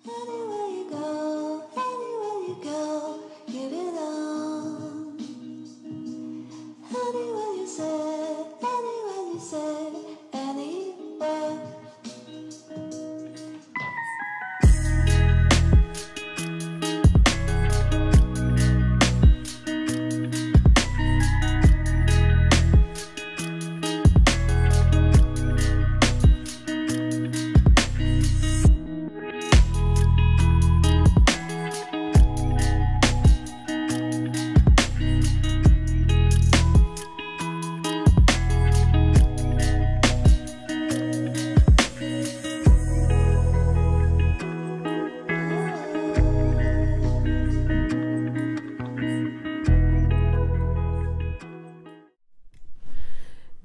Anywhere you go, you belong. Anywhere you say, anywhere.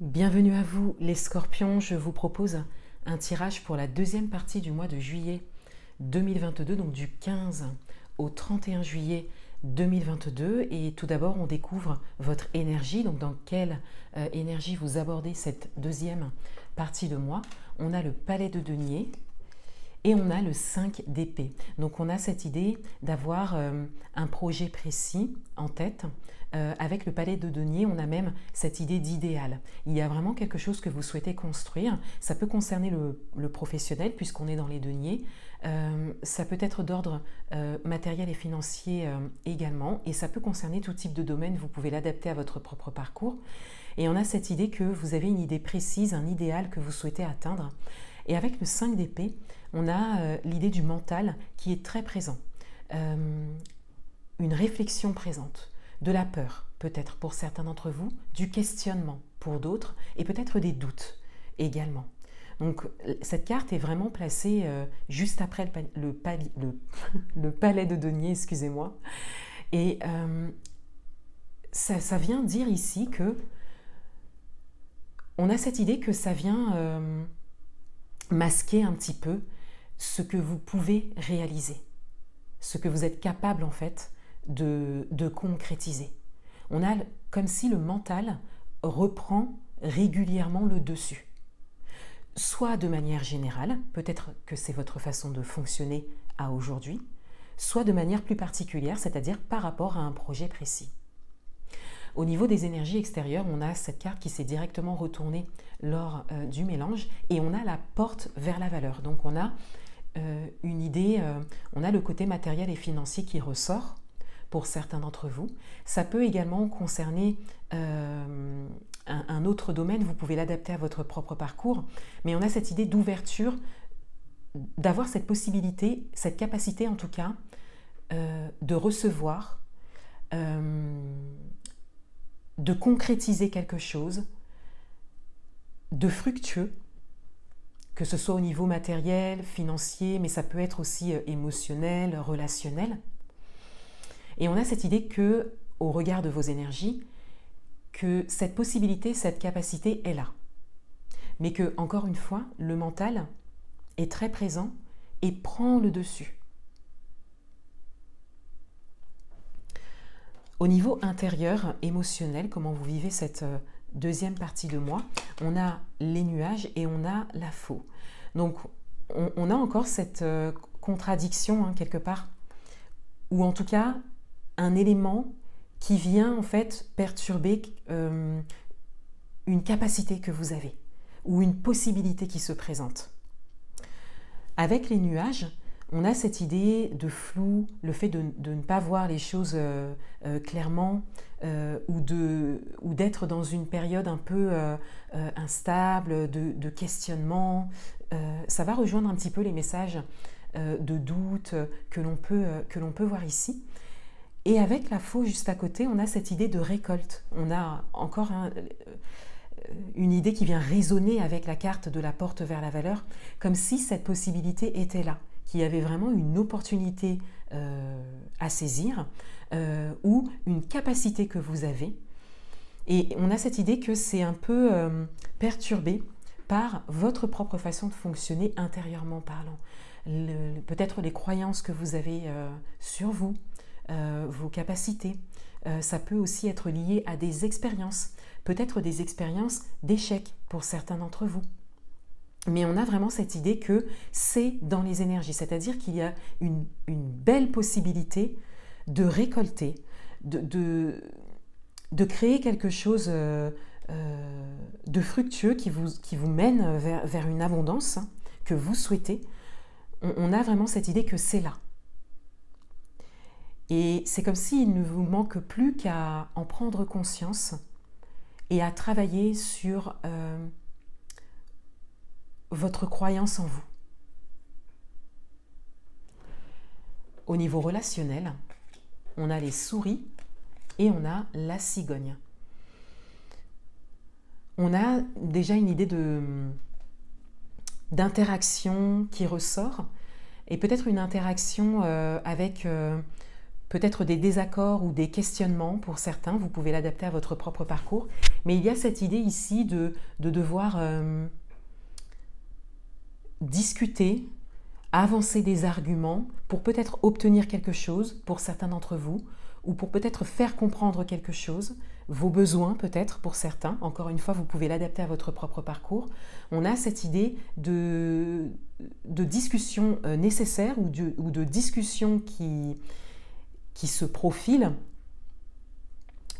Bienvenue à vous les scorpions, je vous propose un tirage pour la deuxième partie du mois de juillet 2022, donc du 15 au 31 juillet 2022. Et tout d'abord, on découvre votre énergie, donc dans quelle énergie vous abordez cette deuxième partie de mois. On a le palais de denier et on a le 5 d'épée. Donc on a cette idée d'avoir un projet précis en tête. Avec le palais de denier, on a même cette idée d'idéal. Il y a vraiment quelque chose que vous souhaitez construire. Ça peut concerner le professionnel puisqu'on est dans les deniers. Ça peut être d'ordre matériel et financier également. Et ça peut concerner tout type de domaine. Vous pouvez l'adapter à votre propre parcours. Et on a cette idée que vous avez une idée précise, un idéal que vous souhaitez atteindre. Et avec le 5 d'épée, on a l'idée du mental qui est très présent. Une réflexion présente. De la peur, peut-être pour certains d'entre vous, du questionnement pour d'autres, et peut-être des doutes également. Donc cette carte est vraiment placée juste après le palais de denier, excusez-moi. Et ça vient dire ici que on a cette idée que ça vient masquer un petit peu ce que vous pouvez réaliser, ce que vous êtes capable en fait de concrétiser. On a comme si le mental reprend régulièrement le dessus. Soit de manière générale, peut-être que c'est votre façon de fonctionner à aujourd'hui, soit de manière plus particulière, c'est-à-dire par rapport à un projet précis. Au niveau des énergies extérieures, on a cette carte qui s'est directement retournée lors du mélange et on a la porte vers la valeur. Donc on a une idée, on a le côté matériel et financier qui ressort pour certains d'entre vous. Ça peut également concerner un autre domaine, vous pouvez l'adapter à votre propre parcours, mais on a cette idée d'ouverture, d'avoir cette possibilité, cette capacité en tout cas, de recevoir, de concrétiser quelque chose de fructueux, que ce soit au niveau matériel, financier, mais ça peut être aussi émotionnel, relationnel. Et on a cette idée que, au regard de vos énergies, que cette possibilité, cette capacité est là. Mais que, encore une fois, le mental est très présent et prend le dessus. Au niveau intérieur, émotionnel, comment vous vivez cette deuxième partie de mois, on a les nuages et on a la faux. Donc, on a encore cette contradiction, hein, quelque part, ou en tout cas, un élément qui vient en fait perturber une capacité que vous avez ou une possibilité qui se présente. Avec les nuages, on a cette idée de flou, le fait de ne pas voir les choses clairement ou d'être dans une période un peu instable, de questionnement. Ça va rejoindre un petit peu les messages de doute que l'on peut voir ici. Et avec la faux juste à côté, on a cette idée de récolte. On a encore une idée qui vient résonner avec la carte de la porte vers la valeur, comme si cette possibilité était là, qu'il y avait vraiment une opportunité à saisir ou une capacité que vous avez. Et on a cette idée que c'est un peu perturbé par votre propre façon de fonctionner intérieurement parlant. Peut-être les croyances que vous avez sur vous, vos capacités. Ça peut aussi être lié à des expériences, peut-être des expériences d'échec pour certains d'entre vous. Mais on a vraiment cette idée que c'est dans les énergies, c'est-à-dire qu'il y a une belle possibilité de récolter, de créer quelque chose de fructueux qui vous mène vers une abondance que vous souhaitez. On a vraiment cette idée que c'est là. Et c'est comme s'il ne vous manque plus qu'à en prendre conscience et à travailler sur votre croyance en vous. Au niveau relationnel, on a les souris et on a la cigogne. On a déjà une idée d'interaction qui ressort, et peut-être une interaction avec peut-être des désaccords ou des questionnements pour certains. Vous pouvez l'adapter à votre propre parcours, mais il y a cette idée ici de devoir discuter, avancer des arguments pour peut-être obtenir quelque chose pour certains d'entre vous, ou pour peut-être faire comprendre quelque chose, vos besoins peut-être pour certains. Encore une fois, vous pouvez l'adapter à votre propre parcours. On a cette idée de discussion nécessaire ou de discussion qui se profile,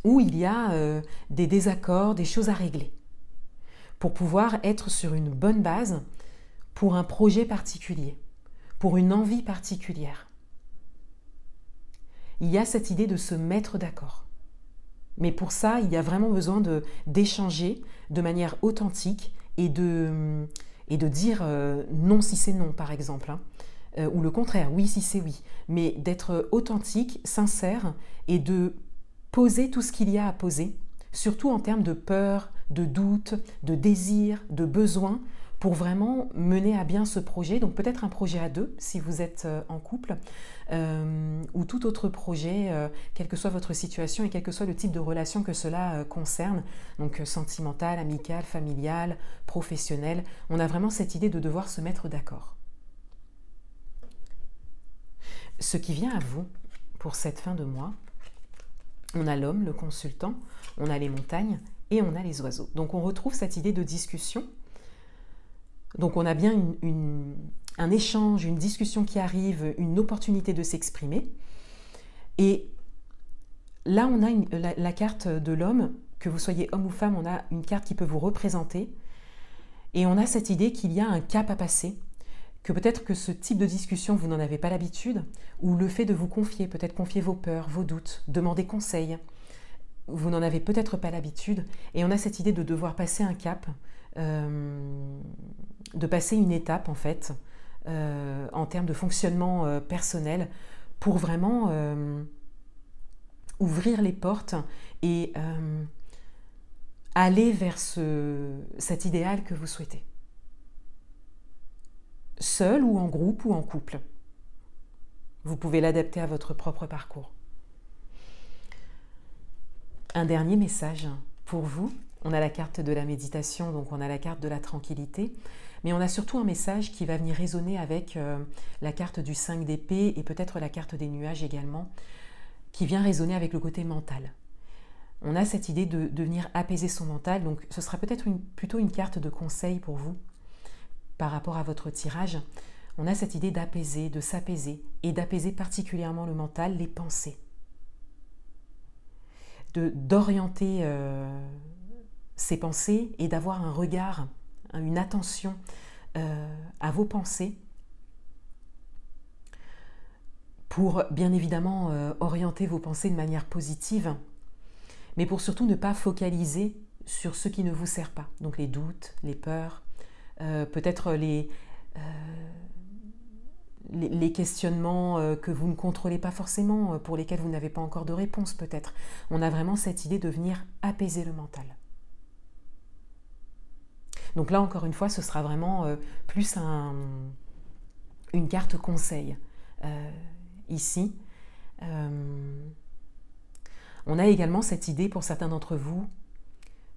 où il y a des désaccords, des choses à régler, pour pouvoir être sur une bonne base pour un projet particulier, pour une envie particulière. Il y a cette idée de se mettre d'accord. Mais pour ça, il y a vraiment besoin d'échanger de manière authentique et de dire non si c'est non, par exemple, ou le contraire, oui si c'est oui. Mais d'être authentique, sincère, et de poser tout ce qu'il y a à poser, surtout en termes de peur, de doute, de désir, de besoin, pour vraiment mener à bien ce projet. Donc peut-être un projet à deux si vous êtes en couple, ou tout autre projet, quelle que soit votre situation et quel que soit le type de relation que cela concerne, donc sentimentale, amicale, familiale, professionnelle. On a vraiment cette idée de devoir se mettre d'accord. Ce qui vient à vous pour cette fin de mois, on a l'homme, le consultant, on a les montagnes et on a les oiseaux. Donc on retrouve cette idée de discussion. Donc on a bien un échange, une discussion qui arrive, une opportunité de s'exprimer. Et là, on a la carte de l'homme, que vous soyez homme ou femme, on a une carte qui peut vous représenter. Et on a cette idée qu'il y a un cap à passer, que peut-être que ce type de discussion, vous n'en avez pas l'habitude, ou le fait de vous confier, peut-être confier vos peurs, vos doutes, demander conseil, vous n'en avez peut-être pas l'habitude. Et on a cette idée de devoir passer un cap, de passer une étape en fait, en termes de fonctionnement personnel, pour vraiment ouvrir les portes et aller vers cet idéal que vous souhaitez. Seul ou en groupe ou en couple. Vous pouvez l'adapter à votre propre parcours. Un dernier message pour vous. On a la carte de la méditation, donc on a la carte de la tranquillité, mais on a surtout un message qui va venir résonner avec la carte du 5 d'épée et peut-être la carte des nuages également, qui vient résonner avec le côté mental. On a cette idée de venir apaiser son mental, donc ce sera peut-être plutôt une carte de conseil pour vous par rapport à votre tirage. On a cette idée d'apaiser, de s'apaiser et d'apaiser particulièrement le mental, les pensées. D'orienter ses pensées et d'avoir un regard, une attention à vos pensées pour bien évidemment orienter vos pensées de manière positive, mais pour surtout ne pas focaliser sur ce qui ne vous sert pas. Donc les doutes, les peurs, peut-être les questionnements que vous ne contrôlez pas forcément, pour lesquels vous n'avez pas encore de réponse peut-être. On a vraiment cette idée de venir apaiser le mental. Donc là, encore une fois, ce sera vraiment plus une carte conseil ici. On a également cette idée pour certains d'entre vous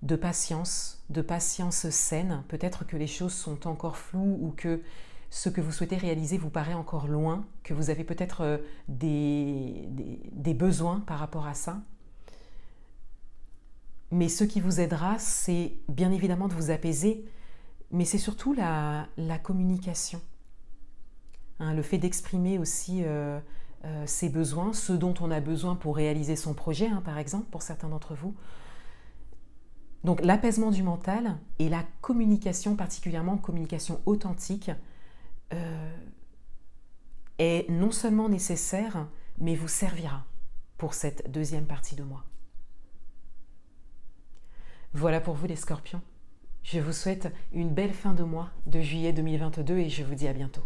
de patience saine. Peut-être que les choses sont encore floues ou que ce que vous souhaitez réaliser vous paraît encore loin, que vous avez peut-être des besoins par rapport à ça. Mais ce qui vous aidera, c'est bien évidemment de vous apaiser, mais c'est surtout la communication. Hein, le fait d'exprimer aussi ses besoins, ce dont on a besoin pour réaliser son projet, hein, par exemple, pour certains d'entre vous. Donc l'apaisement du mental et la communication, particulièrement communication authentique, est non seulement nécessaire, mais vous servira pour cette deuxième partie de mois. Voilà pour vous les scorpions. Je vous souhaite une belle fin de mois de juillet 2022 et je vous dis à bientôt.